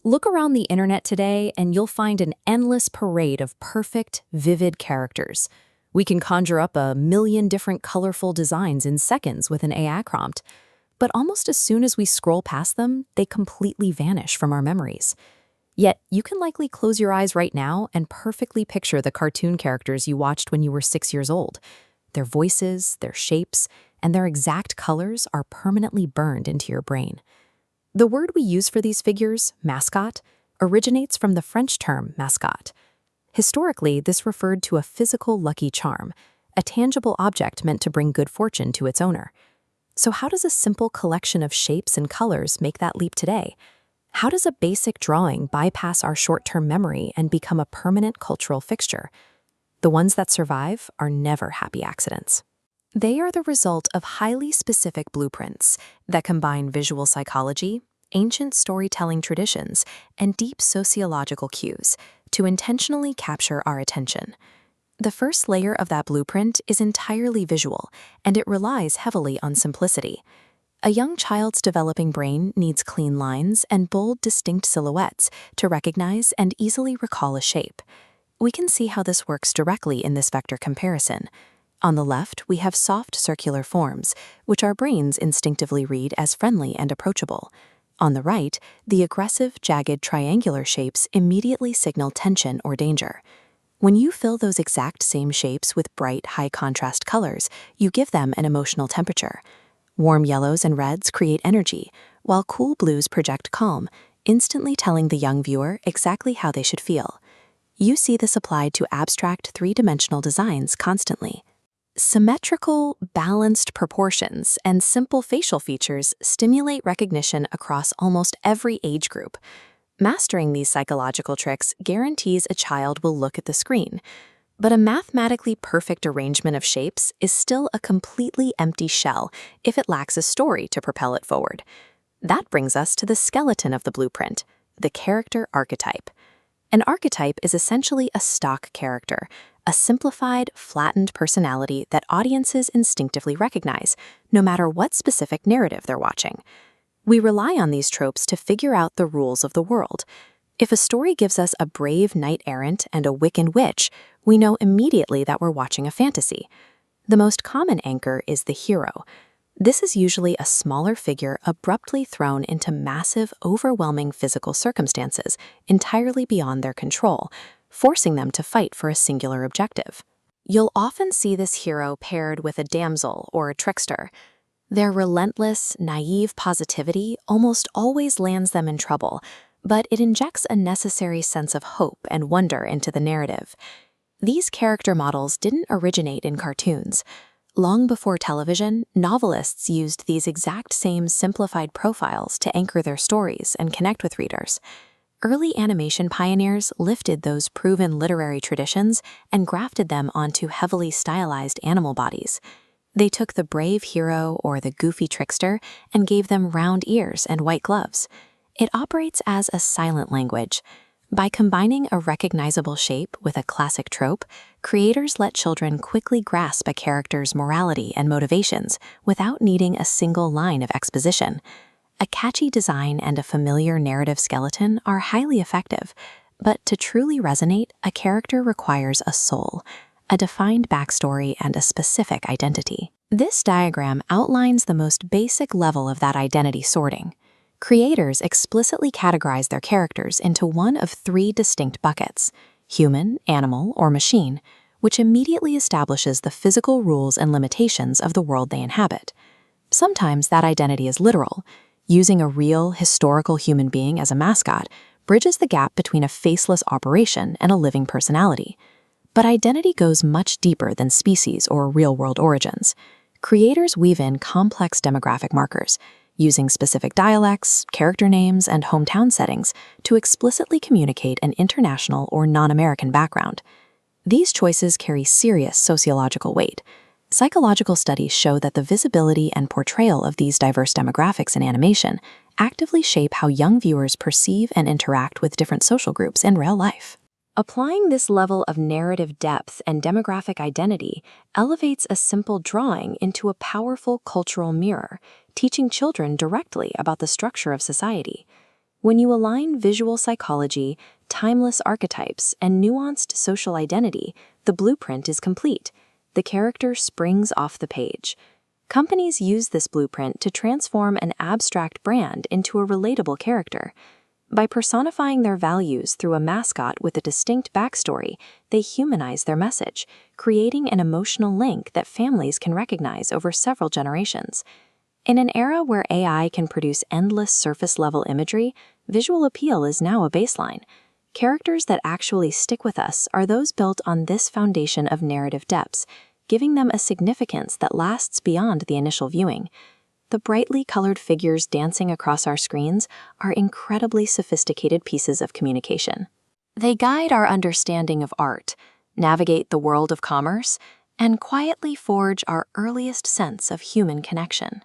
Look around the internet today and you'll find an endless parade of perfect, vivid characters. We can conjure up a million different colorful designs in seconds with an AI prompt, but almost as soon as we scroll past them, they completely vanish from our memories. Yet, you can likely close your eyes right now and perfectly picture the cartoon characters you watched when you were 6 years old. Their voices, their shapes, and their exact colors are permanently burned into your brain. The word we use for these figures, mascot, originates from the French term mascot. Historically, this referred to a physical lucky charm, a tangible object meant to bring good fortune to its owner. So how does a simple collection of shapes and colors make that leap today? How does a basic drawing bypass our short-term memory and become a permanent cultural fixture? The ones that survive are never happy accidents. They are the result of highly specific blueprints that combine visual psychology, ancient storytelling traditions, and deep sociological cues to intentionally capture our attention. The first layer of that blueprint is entirely visual, and it relies heavily on simplicity. A young child's developing brain needs clean lines and bold, distinct silhouettes to recognize and easily recall a shape. We can see how this works directly in this vector comparison. On the left, we have soft circular forms, which our brains instinctively read as friendly and approachable. On the right, the aggressive, jagged triangular shapes immediately signal tension or danger. When you fill those exact same shapes with bright, high-contrast colors, you give them an emotional temperature. Warm yellows and reds create energy, while cool blues project calm, instantly telling the young viewer exactly how they should feel. You see this applied to abstract three-dimensional designs constantly. Symmetrical, balanced proportions and simple facial features stimulate recognition across almost every age group. Mastering these psychological tricks guarantees a child will look at the screen. But a mathematically perfect arrangement of shapes is still a completely empty shell if it lacks a story to propel it forward. That brings us to the skeleton of the blueprint, the character archetype. An archetype is essentially a stock character, a simplified, flattened personality that audiences instinctively recognize, no matter what specific narrative they're watching. We rely on these tropes to figure out the rules of the world. If a story gives us a brave knight-errant and a Wiccan witch, we know immediately that we're watching a fantasy. The most common anchor is the hero. This is usually a smaller figure abruptly thrown into massive, overwhelming physical circumstances entirely beyond their control, forcing them to fight for a singular objective. You'll often see this hero paired with a damsel or a trickster. Their relentless, naive positivity almost always lands them in trouble, but it injects a necessary sense of hope and wonder into the narrative. These character models didn't originate in cartoons. Long before television, novelists used these exact same simplified profiles to anchor their stories and connect with readers. Early animation pioneers lifted those proven literary traditions and grafted them onto heavily stylized animal bodies. They took the brave hero or the goofy trickster and gave them round ears and white gloves. It operates as a silent language. By combining a recognizable shape with a classic trope, creators let children quickly grasp a character's morality and motivations without needing a single line of exposition. A catchy design and a familiar narrative skeleton are highly effective, but to truly resonate, a character requires a soul, a defined backstory, and a specific identity. This diagram outlines the most basic level of that identity sorting. Creators explicitly categorize their characters into one of three distinct buckets: human, animal, or machine, which immediately establishes the physical rules and limitations of the world they inhabit. Sometimes that identity is literal. Using a real, historical human being as a mascot bridges the gap between a faceless operation and a living personality. But identity goes much deeper than species or real-world origins. Creators weave in complex demographic markers, using specific dialects, character names, and hometown settings to explicitly communicate an international or non-American background. These choices carry serious sociological weight. Psychological studies show that the visibility and portrayal of these diverse demographics in animation actively shape how young viewers perceive and interact with different social groups in real life. Applying this level of narrative depth and demographic identity elevates a simple drawing into a powerful cultural mirror, teaching children directly about the structure of society. When you align visual psychology, timeless archetypes, and nuanced social identity, the blueprint is complete. The character springs off the page. Companies use this blueprint to transform an abstract brand into a relatable character. By personifying their values through a mascot with a distinct backstory, they humanize their message, creating an emotional link that families can recognize over several generations. In an era where AI can produce endless surface-level imagery, visual appeal is now a baseline. Characters that actually stick with us are those built on this foundation of narrative depths, giving them a significance that lasts beyond the initial viewing. The brightly colored figures dancing across our screens are incredibly sophisticated pieces of communication. They guide our understanding of art, navigate the world of commerce, and quietly forge our earliest sense of human connection.